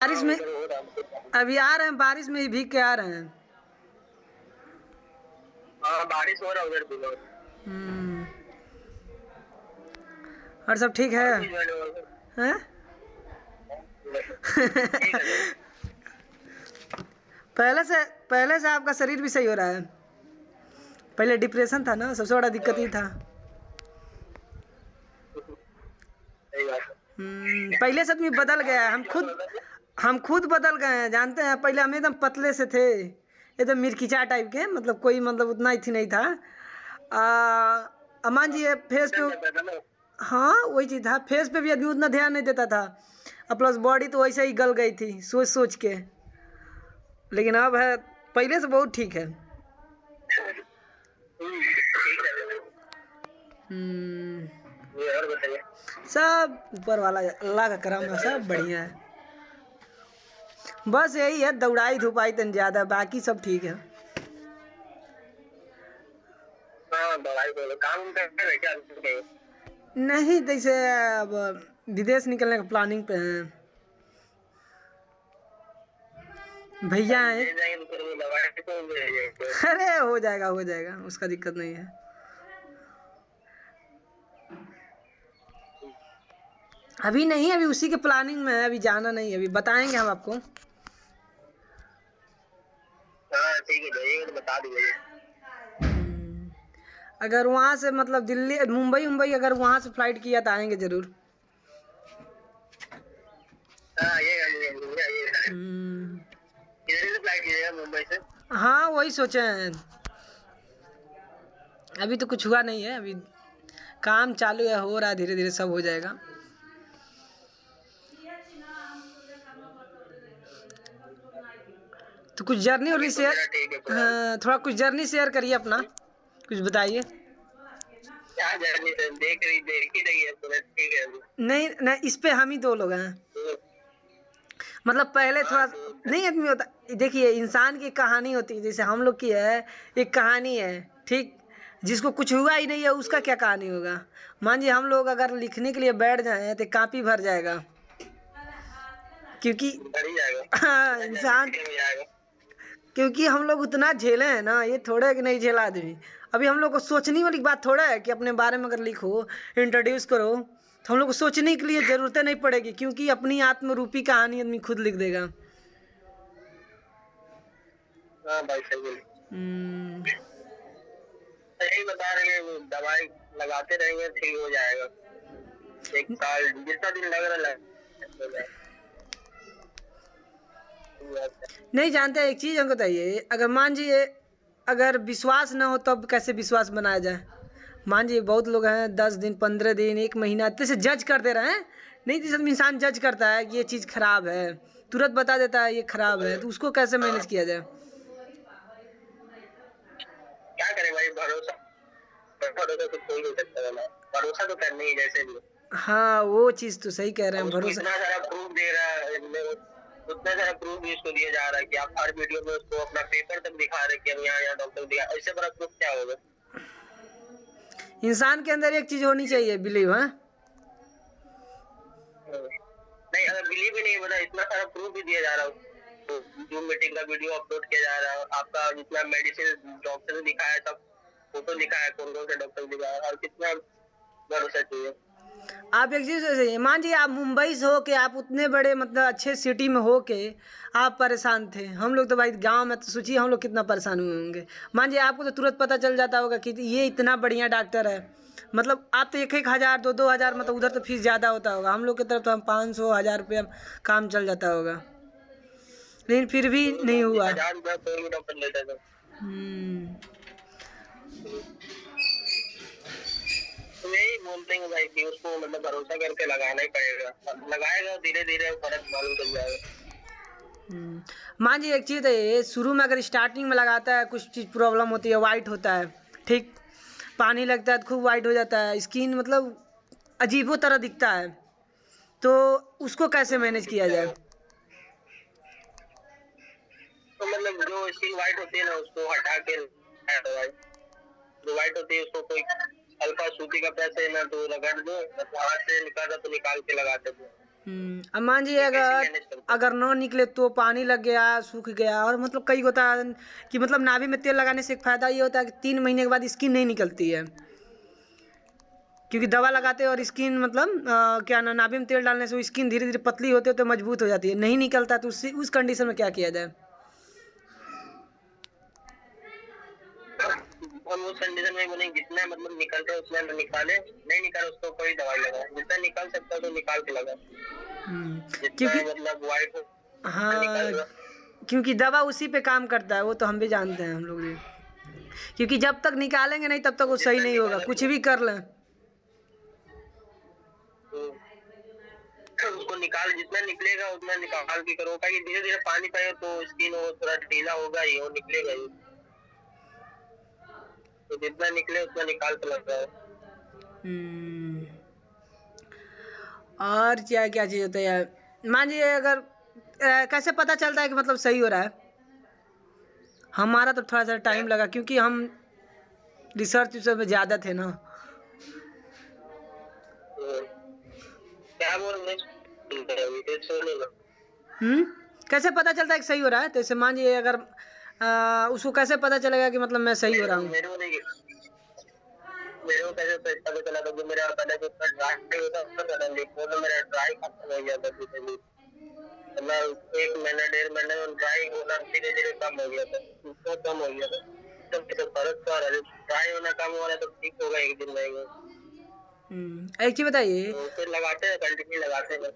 बारिश में अभी आ रहे हैं, बारिश में ही भीग के आ रहे हैं। हाँ बारिश हो रहा है उधर भी। और सब ठीक है? हैं? पहले से आपका शरीर भी सही हो रहा है। पहले डिप्रेशन था ना, सबसे बड़ा दिक्कत ही था। पहले से आदमी बदल गया है। हम खुद बदल गए हैं, जानते हैं। पहले हम एकदम पतले से थे, एकदम मिर्कीचा टाइप के, मतलब कोई मतलब उतना ही थी नहीं था। अमान जी फेस पे, हाँ वही चीज़ था, फेस पे भी आदमी उतना ध्यान नहीं देता था। और प्लस बॉडी तो वैसे ही गल गई थी सोच सोच के। लेकिन अब है, पहले से बहुत ठीक है। और बताइए। सब ऊपर वाला अल्लाह का करम है, सब बढ़िया है। बस यही है, दौड़ाई धुपाई तन ज्यादा, बाकी सब ठीक है। हाँ दवाई तो काम कर रहे हैं क्या? नहीं, जैसे अब विदेश निकलने का प्लानिंग पे हैं भैया हैं। अरे हो जाएगा, उसका दिक्कत नहीं है। अभी नहीं, अभी उसी के प्लानिंग में है, अभी जाना नहीं है, अभी बताएंगे हम आपको। हाँ ठीक है, जाइएगा तो बता दीजिए। अगर वहाँ से मतलब दिल्ली मुंबई अगर वहाँ से फ्लाइट किया तो आएंगे जरूर। हाँ ये किधर से फ्लाइट कीजिएगा? मुंबई से? हाँ वही सोचे हैं। अभी तो कुछ हुआ नहीं है, अभी काम चालू है, हो रहा है, धीरे धीरे सब हो जाएगा। तो कुछ जर्नी और शेयर, हाँ थोड़ा कुछ जर्नी शेयर करिए अपना, कुछ बताइए। क्या जर्नी से देख ही रही है पूरा, ठीक है। नहीं, इस पे हम ही दो लोग हैं। मतलब पहले थोड़ा नहीं आदमी होता। देखिए, इंसान की कहानी होती है, जैसे हम लोग की है, एक कहानी है, ठीक। जिसको कुछ हुआ ही नहीं है उसका क्या कहानी होगा। मान लीजिए हम लोग अगर लिखने के लिए बैठ जाए तो कापी भर जाएगा, क्योंकि हाँ इंसान, क्योंकि हम लोग उतना झेले हैं ना, ये थोड़ा है कि नहीं झेला आदमी। अभी हम लोग को सोचने वाली बात थोड़ा है कि अपने बारे में अगर लिखो, इंट्रोड्यूस करो, तो हम लोग को सोचने के लिए ज़रूरतें नहीं पड़ेगी, क्योंकि अपनी आत्मरूपी कहानी आदमी खुद लिख देगा। हाँ भाई सही सही बता रहे हैं, दवाई लगाते रहेंगे ठीक हो जाएगा। एक साल जितना दिन लग रहा है। नहीं जानते, एक चीज़ हमको बताइए, अगर मान लीजिए अगर विश्वास ना हो तब कैसे विश्वास बनाया जाए। मान लीजिए बहुत लोग हैं 10 दिन 15 दिन 1 महीना जैसे जज कर दे रहे हैं, नहीं जैसे इंसान जज करता है कि ये चीज़ खराब है, तुरंत बता देता है ये खराब है, तो उसको कैसे मैनेज किया जाए। क्या करें भाई, भरोसा भरोसा तो कोई नहीं सकता है, भरोसा तो करना ही जैसे भी। हाँ वो चीज़ तो सही कह रहे हैं, उसको भरोसा। इतना सारा प्रूफ दे रहा है, उतना सारा प्रूफ भी उसको दिया जा रहा है कि आप हर वीडियो में उसको अपना पेपर तक दिखा रहे कि हम यहाँ डॉक्टर दिखा, इससे बड़ा प्रूफ क्या होगा। इंसान के अंदर एक चीज़ होनी चाहिए, बिलीव है। नहीं अगर बिलीव भी नहीं बना, इतना सारा प्रूफ भी दिया जा रहा है, तो जूम मीटिंग का वीडियो अपलोड किया जा रहा है, आपका जितना मेडिसिन डॉक्टर ने दिखाया है सब फोटो दिखाया है, कौन कौन से डॉक्टर दिखाया है, और कितना भरोसा चाहिए। आप एक चीज़ सोचिए, मान लीजिए आप मुंबई से हो के, आप उतने बड़े मतलब अच्छे सिटी में हो के आप परेशान थे। हम लोग तो भाई गांव में, तो सोचिए हम लोग कितना परेशान हुए होंगे। मान लीजिए आपको तो तुरंत पता चल जाता होगा कि ये इतना बढ़िया डॉक्टर है, मतलब आप तो 1-1 हज़ार 2-2 हज़ार, मतलब उधर तो फीस ज़्यादा होता होगा, हम लोग की तरफ तो हम 500-1000 रुपया काम चल जाता होगा, लेकिन फिर भी नहीं हुआ। 1000 रुपया कोई भी डॉक्टर लेता है। तो यही बोलते हैं भाई कि उसको मतलब भरोसा करके लगाना ही पड़ेगा, लगाएगा धीरे धीरे फर्क मालूम चल जाएगा। मान लीजिए एक चीज़ है, शुरू में अगर स्टार्टिंग में लगाता है कुछ चीज़ प्रॉब्लम होती है, वाइट होता है, ठीक, पानी लगता है तो खूब वाइट हो जाता है, स्किन मतलब अजीबो तरह दिखता है, तो उसको कैसे मैनेज किया जाए। तो मतलब जो स्किन व्हाइट होती है ना उसको हटा के, जो व्हाइट होती है उसको कोई हल्का सूती कपड़ा से ना तो रगड़ दो, हाथ से निकाल तो निकाल के लगाते दो। अब मान जी ये कैसे अगर मैनेज करते हो? अगर ना निकले तो पानी लग गया, सूख गया, और मतलब कई होता है कि मतलब नाभि में तेल लगाने से एक फायदा ये होता है कि 3 महीने के बाद स्किन नहीं निकलती है, क्योंकि दवा लगाते हैं और स्किन मतलब क्या ना, नाभि में तेल डालने से वो स्किन धीरे धीरे पतली होते होते मजबूत हो जाती है, नहीं निकलता, तो उस कंडीशन में क्या किया जाए? हम उस कंडीशन में बोलेंगे जितना मतलब निकल रहा है उतना में निकाले, नहीं निकाले उसको कोई दवाई लगाए, जितना निकाल सकता है तो निकाल के लगाए, जितना क्योंकि मतलब वाइट हो निकल हाँ, रहा। क्योंकि दवा उसी पे काम करता है, वो तो हम भी जानते हैं हम लोग भी, क्योंकि जब तक निकालेंगे नहीं तब तक वो सही जितना नहीं होगा, निकाला कुछ भी कर लें। तो उसको निकाल, जितना निकलेगा उतना निकाल के करो, ताकि धीरे धीरे पानी पाए तो स्किन हो थोड़ा ढीला होगा ही, वो निकलेगा ही, तो जितना निकले उतना निकाल के लग रहा है। हम्म, और क्या क्या चीज़ होता है यार? मान लीजिए अगर कैसे पता चलता है कि मतलब सही हो रहा है? हमारा तो थोड़ा सा टाइम लगा, क्योंकि हम रिसर्च में ज़्यादा थे ना। तो क्या बोल रहे हैं, सुनेगा। कैसे पता चलता है कि सही हो रहा है? तो जैसे मान लीजिए अगर उसको कैसे पता चलेगा कि मतलब मैं सही हो रहा हूँ? मेरे को नहीं, मेरे को कैसे पता चला था कि मेरा पहले जो ड्राई होता था सडनली वो तो मेरा ड्राई खत्म हो गया था, मतलब 1 महीना 1.5 महीने में ड्राई होना धीरे धीरे कम हो गया था, तो कम हो गया था, तब तो फर्क तो आ रहा है, ड्राई होना कम हो रहा है तो ठीक होगा एक दिन में। एक चीज़ बताइए, तो फिर लगाते हैं, कंटिन्यू लगाते हैं।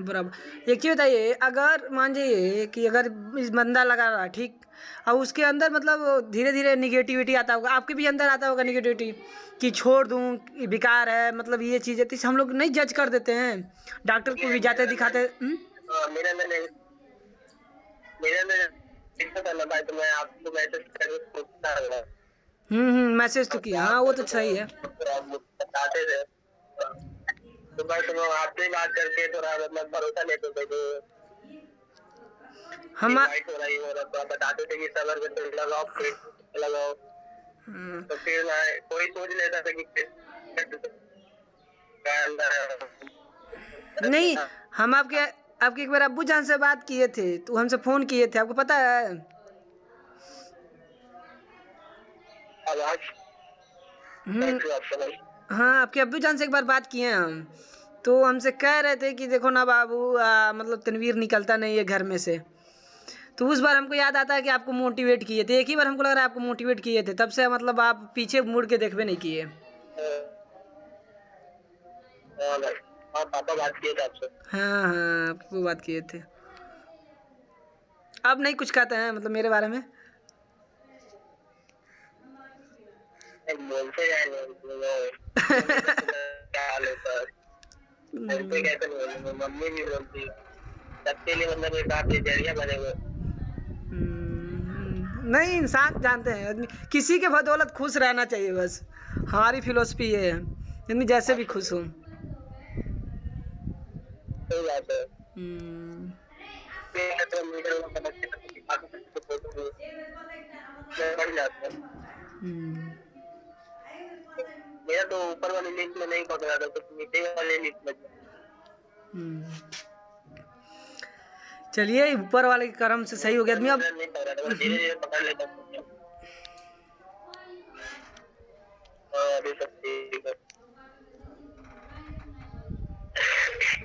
बराबर। एक चीज़ बताइए, अगर मान लीजिए कि अगर इस बंदा लगा रहा है, ठीक, और उसके अंदर मतलब धीरे धीरे निगेटिविटी आता होगा, आपके भी अंदर आता होगा निगेटिविटी कि छोड़ दूँ, कि बेकार है, मतलब ये चीज़ है, तो इसे हम लोग नहीं जज कर देते हैं, डॉक्टर को भी जाते दिखाते। मेरे अंदर दिक्कत है ना भाई, तो मैं आपको मैसेज करके पूछता हूँ, मैसेज तो किया, हाँ वो तो सही है। बताते थे, तो बस वो आपसे बात करके थोड़ा मतलब भरोसा लेते थे कि हम वाइट हो रही हो रहा, तो आप बताते थे कि सबर के तेल लगाओ, पेट पे लगाओ, तो फिर मैं कोई सोच लेता था कि क्या अंदर नहीं, है। हम आपके आपके एक बार अब्बू जान से बात किए थे, तो हमसे फ़ोन किए थे, आपको पता है? आवाज हम्म, आपका नहीं। हाँ, आपके अब्बू जान से एक बार बात किए हैं हम, तो हमसे कह रहे थे कि देखो ना बाबू, मतलब तनवीर निकलता नहीं है घर में से। तो उस बार हमको याद आता है कि आपको मोटिवेट किए थे, एक ही बार हमको लग रहा है आपको मोटिवेट किए थे, तब से मतलब आप पीछे मुड़ के देखबे नहीं किए। भाई, हाँ पापा बात किए थे आपसे। हाँ हाँ, आपको बात किए थे। अब नहीं कुछ कहते हैं मतलब मेरे बारे में? बोलते हैं क्या हाल होता है, बोलते कैसे नहीं बोलेंगे, मम्मी भी बोलती है, सबके लिए मतलब एक आप जरिया बने हुए। नहीं, इंसान जानते हैं आदमी किसी के बदौलत खुश रहना चाहिए बस, हमारी फिलोसफी ये है, आदमी जैसे भी खुश हो। सही बात है। हम्म, ये तो मीडिया में समझते हैं कि काफी कुछ तो फोटो बढ़ जाता है। हम्म, मेरा तो ऊपर वाली लिस्ट में नहीं पकड़ा था, तो नीचे वाले लिस्ट में। हम्म। चलिए, ऊपर वाले के कर्म से सही हो गया आदमी अब। नहीं पकड़ा था, धीरे धीरे पकड़ लेता हूँ। अभी सब ठीक है।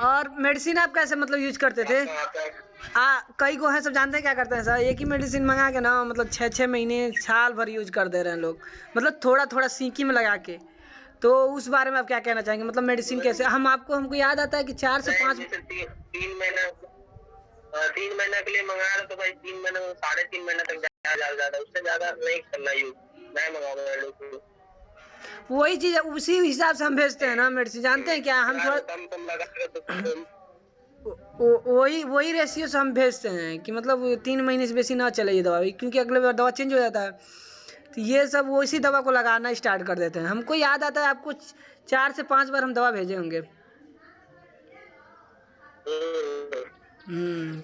और मेडिसिन आप कैसे मतलब यूज करते थे? कई को है, सब जानते हैं क्या करते हैं सर, एक ही मेडिसिन मंगा के ना मतलब 6-6 महीने साल भर यूज कर दे रहे हैं लोग, मतलब थोड़ा थोड़ा सीकी में लगा के। तो उस बारे में आप क्या कहना चाहेंगे, मतलब मेडिसिन कैसे, हमको याद आता है कि 4 से 5। जैसे 3 महीना के लिए मंगा रहे तो भाई 3 महीने 3.5 महीने तक ज्यादा, उससे ज्यादा नहीं करना यूज, मैं मंगाऊंगा। वही चीज है, उसी हिसाब से हम भेजते हैं ना मेडिसिन, जानते हैं क्या, हम थोड़ा कम लगा तो वही रेशियो से हम भेजते हैं कि मतलब 3 महीने से बेसी ना चले ये दवा, क्योंकि अगले बार दवा चेंज हो जाता है, तो ये सब वो इसी दवा को लगाना स्टार्ट कर देते हैं। हमको याद आता है आपको 4 से 5 बार हम दवा भेजे होंगे।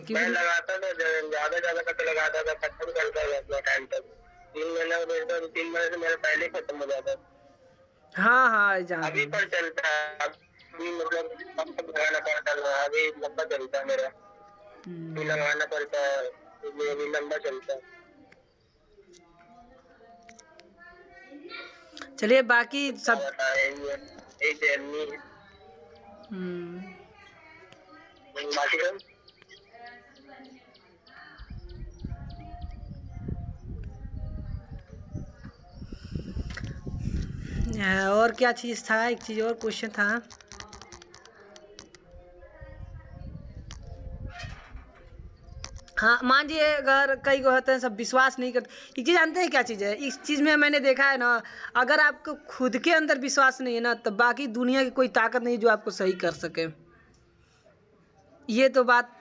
मैं लगाता था, ज्यादा करके लगाता था, खत्म करता था अपना टाइम तक। 3 महीना में भेजता तो 3 महीने से मेरा पहले खत्म हो जाता। हाँ हाँ, अभी जान पर चलता है, भी मतलब अब तक लगाना पड़ता है, आगे लंबा चलता है मेरा भी लगाना पड़ता है, ये अभी लंबा चलता है। चलिए बाकी क्या सब बताएं, ये एक जर्नी है। बाकी सब और क्या चीज़ था, एक चीज़ और क्वेश्चन था। हाँ मान लीजिए अगर कई को होते हैं सब विश्वास नहीं करते, एक चीज़ जानते हैं क्या चीज़ है, इस चीज़ में मैंने देखा है ना, अगर आपको खुद के अंदर विश्वास नहीं है ना तो बाकी दुनिया की कोई ताकत नहीं जो आपको सही कर सके। ये तो बात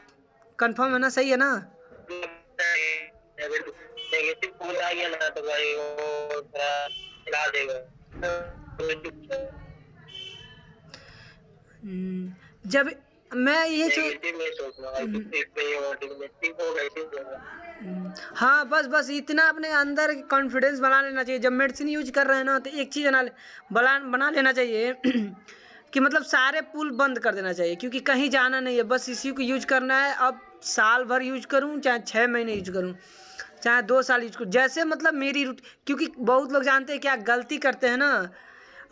कंफर्म है ना, सही है ना। नेगेटिव फूल आ गया ना तो भाई वो थोड़ा हिला देगा। जब मैं ये नेगेटिव नहीं सोचना भाई, कुछ एक पे नेगेटिव हो वैसे होगा। हाँ बस इतना अपने अंदर कॉन्फिडेंस बना लेना चाहिए। जब मेडिसिन यूज कर रहे हैं ना तो एक चीज़ बना लेना चाहिए कि मतलब सारे पुल बंद कर देना चाहिए, क्योंकि कहीं जाना नहीं है, बस इसी को यूज करना है। अब साल भर यूज करूँ चाहे 6 महीने यूज करूँ चाहे 2 साल यूज करूँ, जैसे मतलब मेरी क्योंकि बहुत लोग जानते हैं क्या गलती करते हैं ना।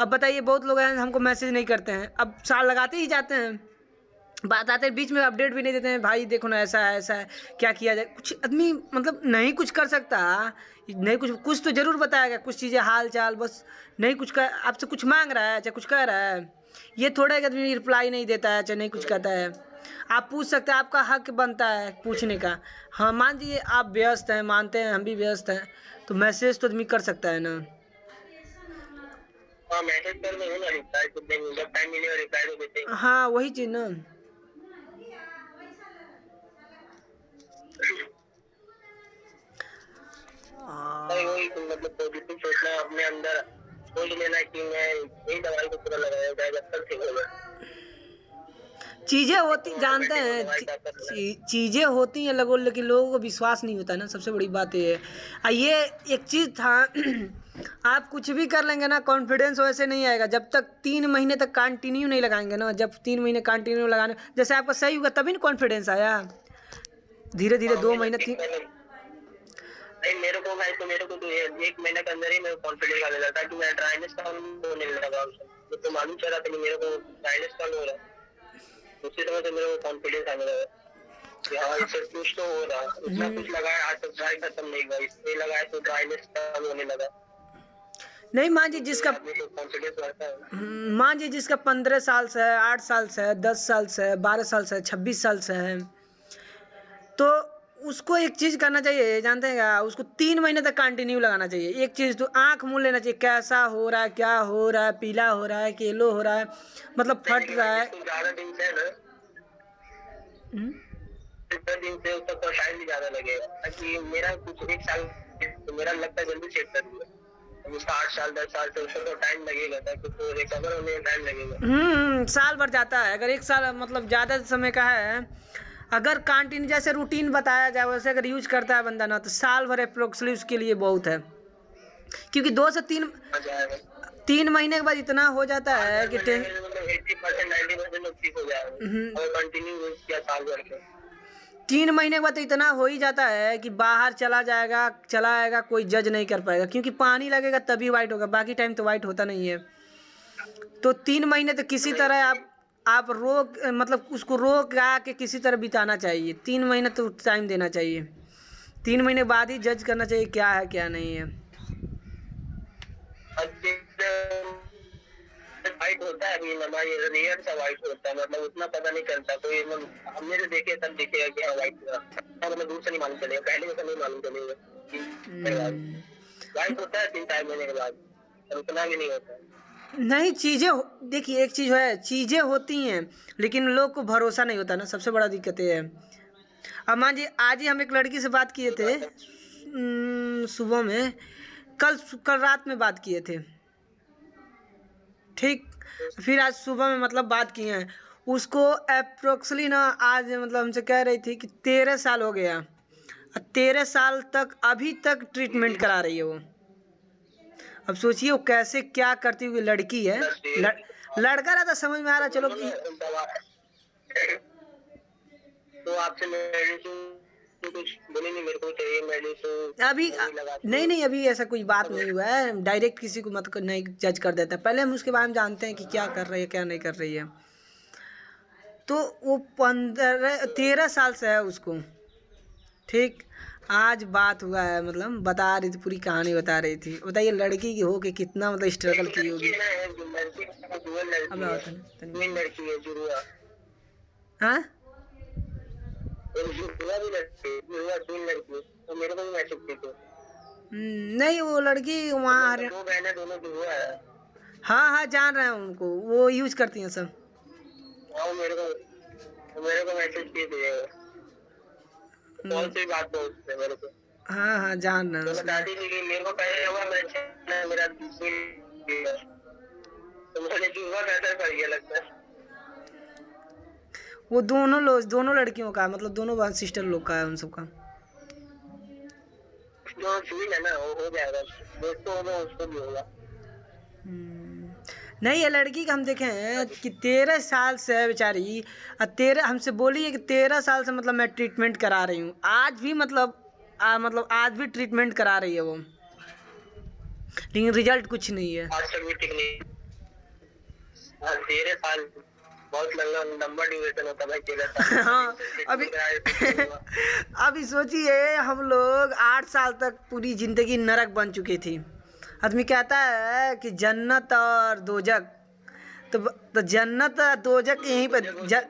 अब बताइए बहुत लोग हैं हमको मैसेज नहीं करते हैं, अब साल लगाते ही जाते हैं, बात आते हैं बीच में अपडेट भी नहीं देते हैं, भाई देखो ना ऐसा है क्या किया जाए। कुछ आदमी मतलब नहीं कुछ कर सकता, नहीं कुछ तो ज़रूर बताएगा, कुछ चीज़ें हाल चाल, बस नहीं कुछ कर आपसे कुछ मांग रहा है चाहे कुछ कह रहा है। ये थोड़ा एक आदमी रिप्लाई नहीं देता है चाहे नहीं कुछ कहता है। आप पूछ सकते हैं, आपका हक बनता है पूछने का। हाँ मान लीजिए आप व्यस्त हैं, मानते हैं हम भी व्यस्त हैं, तो मैसेज तो आदमी कर सकता है ना। हाँ मैसेज कर दो ना, रिप्लाई तो देंगे, जब टाइम मिलेगा रिप्लाई तो देते हैं। हाँ वही चीज़ ना। भाई वही तो मतलब पॉजिटिव सोचना, अपने अंदर सोच लेना कि मैं यही दवाई को पूरा लगाया जाए जब तक ठीक होगा। चीज़ें होती जानते ऑटोमेटिक वो हैं दवाई का असर होगा। चीज़ें होती हैं लगो, लेकिन लोगों को विश्वास नहीं होता है ना, सबसे बड़ी बात ये है। ये एक चीज़ था आप कुछ भी कर लेंगे ना कॉन्फिडेंस वैसे नहीं आएगा जब तक 3 महीने तक कंटिन्यू नहीं लगाएंगे ना। जब 3 महीने कंटिन्यू लगाने जैसे आपका सही होगा तभी ना कॉन्फिडेंस आया, धीरे धीरे हाँ 2 मेरा महीने ठीक पहले नहीं, मेरे को भाई तो मेरे को तो एक महीने के अंदर ही मेरे कॉन्फिडेंस आने लगा कि मैं ड्राइनेस का होने लगा। मुझे तो मालूम चला था कि मेरे को ड्राइनेस का हो रहा है, उसी समय से मेरे को कॉन्फिडेंस आने लगा कि हाँ इससे कुछ तो हो रहा है। इतना कुछ लगाया आज तक ड्राई खत्म नहीं हुआ, इसमें लगाया तो ड्राइनेस कम होने लगा। नहीं मान जी जिसका आदमी को कॉन्फिडेंस रहता है। मान जी जिसका 15 साल से है, 8 साल से है, 10 साल से है, 12 साल से है, 26 साल से है, तो उसको एक चीज़ करना चाहिए जानते हैं क्या, उसको 3 महीने तक कंटिन्यू लगाना चाहिए। एक चीज़ तो आँख मूंद लेना चाहिए, कैसा हो रहा है, क्या हो रहा है, पीला हो रहा है कि येलो हो रहा है, मतलब फट रहा है। जिसको ज्यादा दिन से है ना, हम्म? जितना दिन से उसका तो टाइम भी ज्यादा लगेगा, ताकि मेरा कुछ एक साल तो मेरा लगता है जल्दी चेक कर दिया। उसका 8 साल 10 साल से उसको तो टाइम लगेगा, ताकि तो रिकवर होने में टाइम लगेगा। साल भर जाता है। अगर 1 साल मतलब ज़्यादा समय का है, अगर कंटिन्यू जैसे रूटीन बताया जाए वैसे अगर यूज करता है बंदा ना तो साल भर अप्रोक्सली उसके लिए बहुत है, क्योंकि 2 से 3 महीने के बाद इतना हो जाता है कि मतलब 80% 90% लोग ठीक हो जाएगा अगर कंटिन्यू यूज किया साल भर के। 3 महीने के बाद तो इतना हो ही जाता है कि बाहर चला आएगा, कोई जज नहीं कर पाएगा, क्योंकि पानी लगेगा तभी वाइट होगा, बाकी टाइम तो वाइट होता नहीं है। तो 3 महीने तो किसी तरह आप रोक मतलब उसको रोक गा के किसी तरह बिताना चाहिए। 3 महीने तो टाइम देना चाहिए, 3 महीने बाद ही जज करना चाहिए क्या है क्या नहीं है। वाइट होता है अभी हमारी रेयर सा वाइट होता है, मतलब उतना पता नहीं चलता कोई, हमने जो देखे तब दिखेगा कि हाँ वाइट हुआ, मतलब दूर से नहीं मालूम चलेगा, पहले से नहीं मालूम चलेगा। वाइट होता है 3-4 महीने के बाद, और उतना भी नहीं होता है। नहीं चीज़ें देखिए एक चीज़ है, चीज़ें होती हैं लेकिन लोग को भरोसा नहीं होता ना, सबसे बड़ा दिक्कत ये है। अब मान जी आज ही हम एक लड़की से बात किए थे सुबह में, कल रात में बात किए थे, ठीक। फिर आज सुबह में मतलब बात किए हैं, उसको अप्रोक्सली ना आज मतलब हमसे कह रही थी कि 13 साल हो गया, 13 साल तक अभी तक ट्रीटमेंट करा रही है वो। अब सोचिए वो कैसे क्या करती हुई लड़की है, लड़का रहता समझ में आ रहा, चलो कि दवा तो आपसे मेडिसिन तो कुछ बोले नहीं, मेरे को चाहिए मेडिसिन अभी वही लगा नहीं नहीं, अभी ऐसा कुछ बात नहीं हुआ है। डायरेक्ट किसी को मत नहीं जज कर देता है, पहले हम उसके बारे में जानते हैं कि क्या कर रही है क्या नहीं कर रही है। तो वो 13 साल से है उसको, ठीक। आज बात हुआ है, मतलब बता रही थी, पूरी कहानी बता रही थी। बताइए लड़की की हो के कितना मतलब स्ट्रगल की होगी। अब लड़की है, होता है तीन लड़की है, जुड़वा हाँ। जुड़वा भी लड़की है, जुड़वा 3 लड़की है, तो मेरे को भी मैसेज की थी। नहीं वो लड़की वहाँ दो बहनें, दोनों जुड़वा है। हाँ हाँ जान रहे हैं उनको, वो यूज करती हैं सब। हाँ, वो मेरे को मैसेज किए थे, कॉल से बात बहुत है मेरे को। हाँ हाँ जान रहे तो हैं। बताती थी कि मेरे को पहले हुआ मैसेज, मेरा तो मुझे जुड़वा बेहतर पड़ गया लगता है। वो दोनों लड़कियों का मतलब दोनों सिस्टर लोग का है उन सबका। जो सिविल है ना वो हो जाएगा, दोस्तों होगा उसको भी होगा। नहीं, ये लड़की का हम देखे हैं कि 13 साल से है बेचारी, और 13 हमसे बोली है कि 13 साल से मतलब मैं ट्रीटमेंट करा रही हूँ। आज भी मतलब आज भी ट्रीटमेंट करा रही है वो, लेकिन रिजल्ट कुछ नहीं है। आज तक भी ठीक नहीं। हाँ, 13 साल बहुत लंबा ड्यूरेशन होता है भाई, 13 साल। हाँ अभी अभी सोचिए, हम लोग 8 साल तक पूरी जिंदगी नरक बन चुकी थी। आदमी कहता है कि जन्नत और दोजक, तो जन्नत और दोजक यहीं पे दुनिया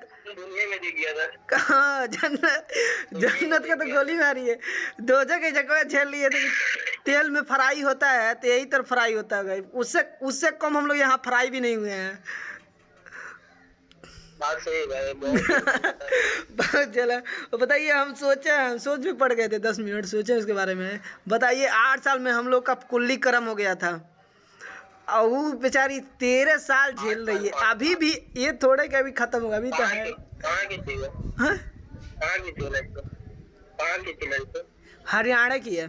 में दिख गया था। कहाँ जन्नत का तो गोली मारी है, दोजक की जगह झेल लिए थे। तेल में फ्राई होता है तो यही तरह फ्राई होता है, उससे उससे कम हम लोग यहाँ फ्राई भी नहीं हुए हैं। बात सही है बहुत चला। बताइए, हम सोच भी पड़ गए थे, 10 मिनट सोचे उसके बारे में। बताइए 8 साल में हम लोग का कुल्ली करम हो गया था, और वो बेचारी 13 साल झेल रही है अभी भी। ये थोड़े के अभी खत्म होगा, अभी तो है। कहाँ की थी वो? हाँ? कहाँ की थी लड़की? कहाँ की थी लड़की? हरियाणा की है।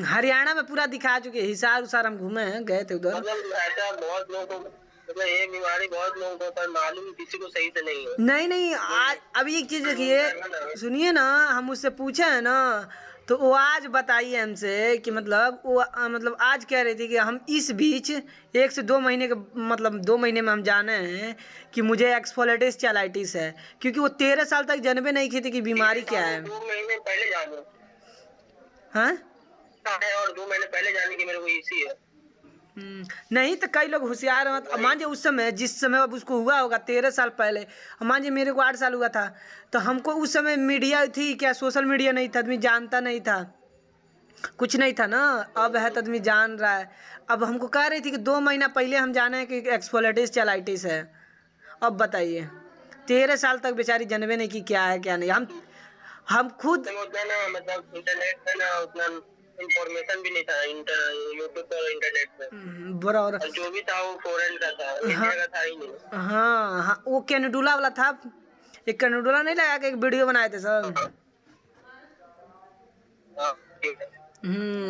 हरियाणा में पूरा दिखा चुके, हिसार उसार हम घूमे हैं, गए थे उधर। मतलब ऐसा बहुत लोगों को, मतलब ये बीमारी बहुत लोगों को, पर मालूम किसी को सही से नहीं है। नहीं नहीं, आज अभी एक चीज देखिए, सुनिए ना, हम उससे पूछे हैं ना, तो वो आज बताइए हमसे कि मतलब वो मतलब आज कह रही थी कि हम इस बीच 1 से 2 महीने के मतलब 2 महीने में हम जाने हैं कि मुझे एक्सफोलेटिस चाइलाइटिस है, क्योंकि वो 13 साल तक जानबे नहीं की थी कि बीमारी क्या है। 2 महीने पहले जाने, हाँ और 2 महीने पहले जाने की मेरे को इसी है। नहीं तो कई लोग होशियार हैं। अब मान उस समय जिस समय अब उसको हुआ होगा 13 साल पहले, मान मेरे को 8 साल हुआ था, तो हमको उस समय मीडिया थी क्या? सोशल मीडिया नहीं था, आदमी जानता नहीं था, कुछ नहीं था ना। अब है तो आदमी जान रहा है। अब हमको कह रही थी कि 2 महीना पहले हम जाने हैं कि एक्सफोलेटिस चाइलाइटिस है। अब बताइए 13 साल तक बेचारी जानबे नहीं कि क्या है क्या नहीं। हम खुद उतना ना, मतलब इंटरनेट पे ना उतना इंफॉर्मेशन भी नहीं था, यूट्यूब पर इंटरनेट पे। बराबर। और जो भी था वो फॉरेन का था, इंडिया का था ही नहीं। हाँ हाँ, वो कैनेडुला वाला था। एक कैनेडुला नहीं लगा के एक वीडियो बनाए थे सब। हाँ, ठीक है।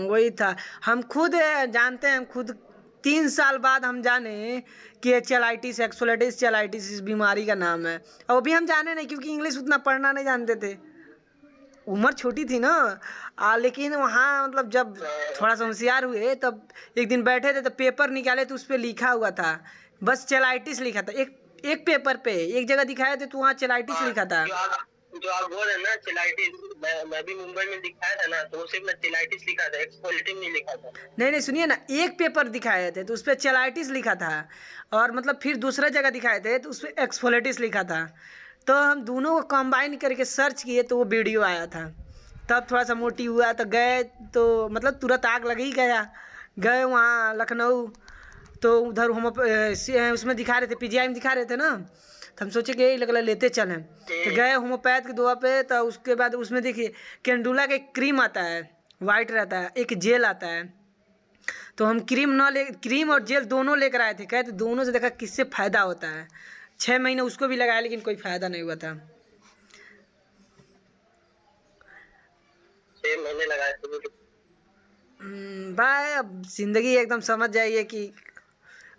वही था। हम खुद जानते हैं, हम खुद 3 साल बाद हम जाने कि चलाइटिस एक्सोलाइटिस चलाइटिस इस बीमारी का नाम है। और भी हम जाने नहीं, क्योंकि इंग्लिश उतना पढ़ना नहीं जानते थे, उम्र छोटी थी ना। लेकिन वहाँ मतलब जब थोड़ा सा होशियार हुए, तब एक दिन बैठे थे तो पेपर निकाले तो उस पर लिखा हुआ था, बस चलाइटिस लिखा था। एक पेपर पे एक जगह दिखाए थे तो वहाँ चलाइटिस लिखा था। जो आप बोल रहे हैं ना चिलाइटिस, मैं भी मुंबई में दिखाया था ना, तो वो सिर्फ चिलाइटिस लिखा था, एक्सफोलेटिस नहीं लिखा था। नहीं सुनिए ना, एक पेपर दिखाए थे तो उस पर चलाइटिस लिखा था, और मतलब फिर दूसरा जगह दिखाए थे तो उस पर एक्सफोलेटिस लिखा था। तो हम दोनों को कंबाइन करके सर्च किए तो वो वीडियो आया था। तब थोड़ा सा मोटी हुआ तो गए, तो मतलब तुरंत आग लग ही गया। गए वहाँ लखनऊ, तो उधर हम उसमें दिखा रहे थे, पीजीआई में दिखा रहे थे ना, तो हम सोचे कि यही लगला लेते चलें। तो गए होम्योपैथ की दवा पे, तो उसके बाद उसमें देखिए कैंडुला का एक क्रीम आता है, वाइट रहता है, एक जेल आता है। तो हम क्रीम और जेल दोनों लेकर आए थे, कहते दोनों से देखा किससे फ़ायदा होता है। 6 महीने उसको भी लगाया लेकिन कोई फ़ायदा नहीं हुआ था। 6 महीने लगाए थे। भाई अब जिंदगी एकदम समझ जाइए कि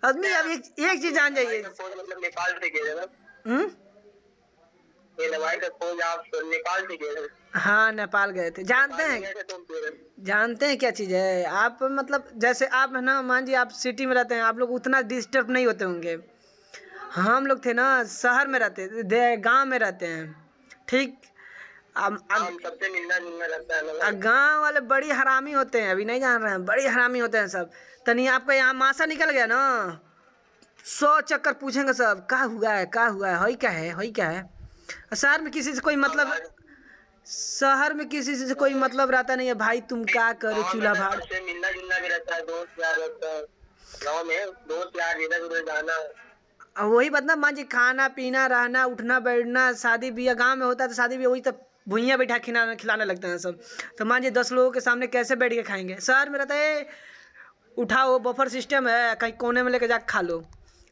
आदमी अब एक चीज जान जाइए। खोज मतलब नेपाल से किए थे ना? हम्म। ये दवाई का खोज आप नेपाल से किए थे? हाँ नेपाल गए थे। जानते नेपाल हैं, में गए थे तुम फिर? जानते हैं क्या चीज़ है आप, मतलब जैसे आप है ना, मान लीजिए आप सिटी में रहते हैं, आप लोग उतना डिस्टर्ब नहीं होते होंगे। हम लोग थे ना शहर में रहते, गांव में रहते हैं, ठीक। हम सबसे मिलना जुलना लगता है ना। गांव वाले बड़ी हरामी होते हैं, अभी नहीं जान रहे हैं, बड़ी हरामी होते हैं सब। तनी आपका यहाँ मासा निकल गया ना, 100 चक्कर पूछेंगे सब, क्या हुआ है, क्या हुआ है, हई क्या है, हई क्या है। शहर में किसी से कोई मतलब, शहर में किसी से कोई मतलब रहता नहीं है, भाई तुम क्या करे चूल्हा भाड़। सबसे मिलना जुलना भी रहता है, दोस्त यार रहता है गाँव में, दोस्त यार इधर उधर जाना। अब वही बात ना, मान जी खाना पीना रहना उठना बैठना, शादी ब्याह गांव में होता है तो शादी ब्याह वही तब भुइयाँ बैठा खिलाना खिलाने लगते हैं सब। तो मान जी 10 लोगों के सामने कैसे बैठ के खाएंगे। शहर में रहता है उठाओ बफर सिस्टम है, कहीं कोने में लेके जाके खा लो।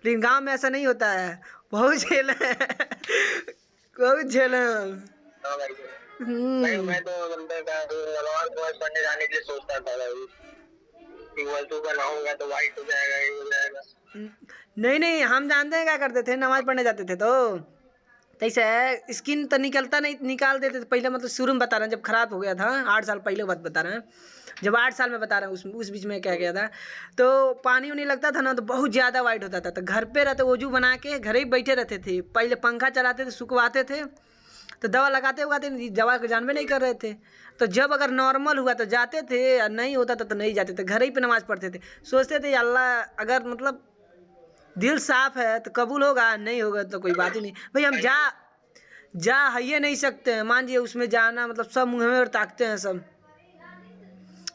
लेकिन गांव में ऐसा नहीं होता है, बहुत झेल है बहुत झेल है। हाँ भाई, मैं तो नमाज पढ़ने जाने के लिए सोचता था भाई कि वजू बनाऊंगा तो वाइट हो जाएगा, ये हो जाएगा। नहीं नहीं, हम जानते हैं क्या करते थे, नमाज पढ़ने जाते थे तो कैसे है, स्किन तो निकलता नहीं, निकाल देते थे पहले, मतलब शुरू में बता रहे हैं, जब खराब हो गया था 8 साल पहले बात बता रहे हैं, जब 8 साल में बता रहे हैं, उस बीच में क्या गया था, तो पानी उनी लगता था ना तो बहुत ज़्यादा वाइट होता था। तो घर पे रहते वजू बना के घर ही बैठे रहते थे, पहले पंखा चलाते थे, सुखवाते थे, तो दवा लगाते उगाते नहीं, दवा को जानबे नहीं कर रहे थे। तो जब अगर नॉर्मल हुआ तो जाते थे, और नहीं होता था तो नहीं जाते थे, घर ही पे नमाज पढ़ते थे। सोचते थे अल्लाह अगर मतलब दिल साफ है तो कबूल होगा, नहीं होगा तो कोई बात ही नहीं। भाई हम जा है नहीं सकते हैं, मान लीजिए उसमें जाना मतलब सब मुँह में और ताकते हैं सब।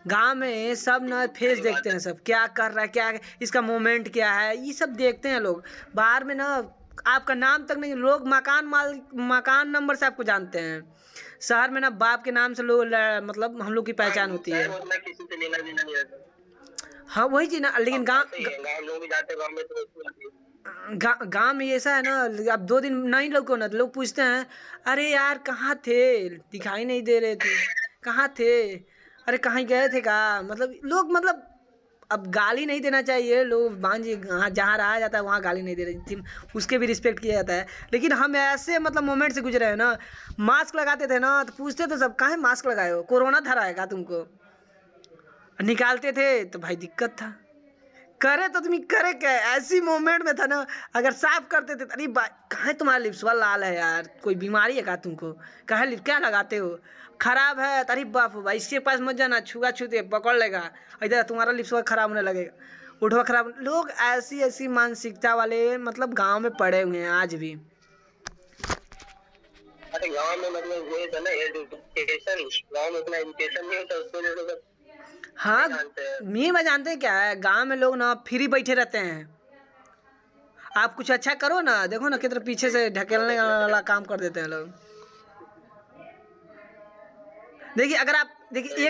गांव में सब ना फेस देखते हैं सब, क्या कर रहा है, क्या इसका मोमेंट क्या है, ये सब देखते हैं लोग। बाहर में ना आपका नाम तक नहीं, लोग मकान नंबर से आपको जानते हैं। शहर में ना बाप के नाम से लोग मतलब हम लोग की पहचान होती है। किसी से लेना देना नहीं रहता। हाँ वही चीज ना, लेकिन लोग भी जाते गाँव में तो गांव में ऐसा है ना, अब 2 दिन नहीं लोग को ना तो लोग पूछते हैं, अरे यार कहाँ थे, दिखाई नहीं दे रहे थे, कहाँ थे, अरे कहीं गए थे का, मतलब लोग मतलब अब गाली नहीं देना चाहिए, लोग मान जी जहाँ रहा जाता है वहाँ गाली नहीं दे रही थी, उसके भी रिस्पेक्ट किया जाता है। लेकिन हम ऐसे मतलब मोमेंट से गुजरे हैं ना, मास्क लगाते थे ना तो पूछते थे सब, काहे मास्क लगाए हो, कोरोना धरा है का तुमको, निकालते थे तो भाई दिक्कत था। करे तो तुम करे क्या, ऐसी मोमेंट में था ना, अगर साफ करते थे अरे कहाँ तुम्हारा लिप्सवा लाल है यार, कोई बीमारी है क्या तुमको, कहा लिप क्या लगाते हो, खराब है, अरे बाप भाई इसके पास मत जाना, छुआ छूते पकड़ लेगा, इधर तुम्हारा लिप्सवा खराब होने लगेगा, उठवा खराब। लोग ऐसी ऐसी मानसिकता वाले मतलब गांव में पड़े हुए हैं आज भी। अरे गाँव में मतलब ये था ना, एजुकेशन गाँव में उतना एजुकेशन नहीं होता, उसकी वजह से हाँ मी में जानते हैं क्या है, गांव में लोग ना फ्री बैठे रहते हैं, आप कुछ अच्छा करो ना, देखो ना कितना पीछे से ढकेलने वाला काम कर देते हैं लोग। देखिए अगर आप देखिए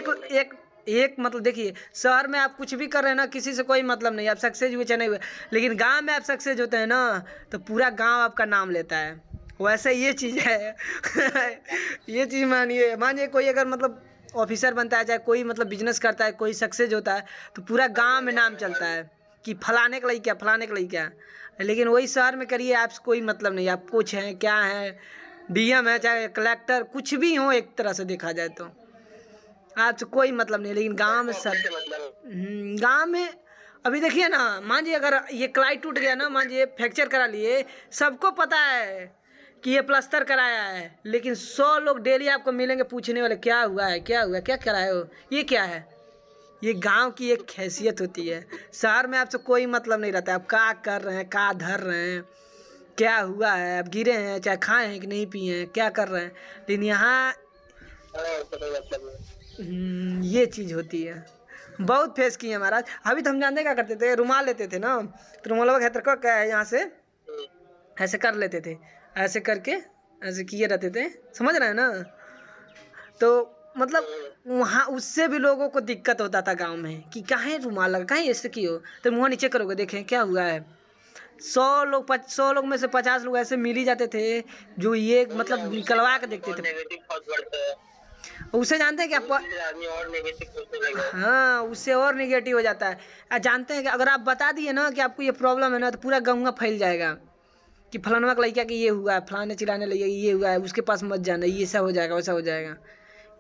एक मतलब देखिए, शहर में आप कुछ भी कर रहे हैं ना, किसी से कोई मतलब नहीं, आप सक्सेस हुए चाहे नहीं हुए, लेकिन गांव में आप सक्सेस होते हैं ना तो पूरा गांव आपका नाम लेता है। वैसे ये चीज़ है ये चीज़ मानिए कोई अगर मतलब ऑफिसर बनता है, चाहे कोई मतलब बिजनेस करता है, कोई सक्सेस होता है तो पूरा गांव में नाम चलता है कि फलाने का क्या, फलाने का क्या। लेकिन वही शहर में करिए, आपसे कोई मतलब नहीं, आप कुछ हैं क्या है, डीएम है चाहे कलेक्टर, कुछ भी हो एक तरह से देखा जाए तो आपसे कोई मतलब नहीं। लेकिन गांव में सब गांव में अभी देखिए ना, मान लीजिए अगर ये कलाई टूट गया ना, मान लीजिए फ्रैक्चर करा लिए, सबको पता है कि ये प्लास्टर कराया है, लेकिन 100 लोग डेली आपको मिलेंगे पूछने वाले, क्या हुआ है, क्या हुआ, क्या कराए हो, ये क्या है। ये गांव की एक हैसियत होती है। शहर में आपसे कोई मतलब नहीं रहता है, आप क्या कर रहे हैं, क्या धर रहे हैं, क्या हुआ है, अब गिरे हैं चाहे खाए हैं कि नहीं पिए हैं, क्या कर रहे हैं। लेकिन यहाँ ये चीज़ होती है, बहुत फेस की है महाराज। अभी तो हम जानते क्या करते थे, रुमाल लेते थे ना, तो रुमाल वगैरह का क्या है, यहाँ से ऐसे कर लेते थे, ऐसे करके ऐसे किए रहते थे, समझ रहे हैं ना। तो मतलब वहाँ उससे भी लोगों को दिक्कत होता था गांव में कि काहे रुमाल लगा, काहे ऐसे किए हो, तो मुँह नीचे करोगे देखें क्या हुआ है। 100 लोग में से 50 लोग ऐसे मिल ही जाते थे जो ये मतलब निकलवा के देखते थे। उसे जानते हैं कि आप, आदमी और नेगेटिव सोचने लगेगा। हाँ उससे और निगेटिव हो जाता है। जानते हैं कि अगर आप बता दिए ना कि आपको ये प्रॉब्लम है ना, तो पूरा गाँव फैल जाएगा कि फलाना का लड़का कि ये हुआ है, फलाने चिल्लाने लगे ये हुआ है, उसके पास मत जाना, ये ऐसा हो जाएगा वैसा हो जाएगा।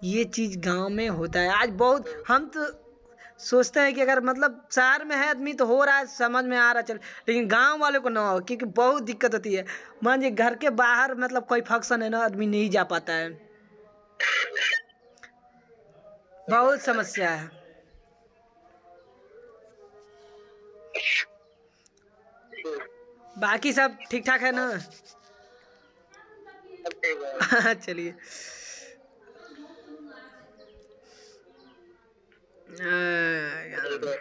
ये चीज़ गांव में होता है आज बहुत। हम तो सोचते हैं कि अगर मतलब शहर में है आदमी तो हो रहा है, समझ में आ रहा चल, लेकिन गांव वाले को ना हो, क्योंकि बहुत दिक्कत होती है। मान लीजिए घर के बाहर मतलब कोई फंक्शन है ना, आदमी नहीं जा पाता है, बहुत समस्या है। बाकी सब ठीक ठाक है ना? सब ठीक है। चलिए। ठीक है।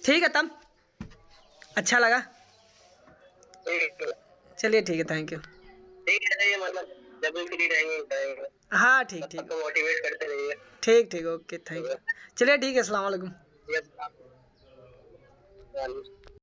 ठीक है तब, अच्छा लगा। ठीक है। चलिए ठीक है, थैंक यू। ठीक है, ये मतलब जब भी फ्री रहेंगे बताएंगे। हाँ ठीक ठीक सबको मोटिवेट करते रहिए। ठीक ठीक, ओके थैंक यू। चलिए ठीक है, अस्सलाम वालेकुम। यस।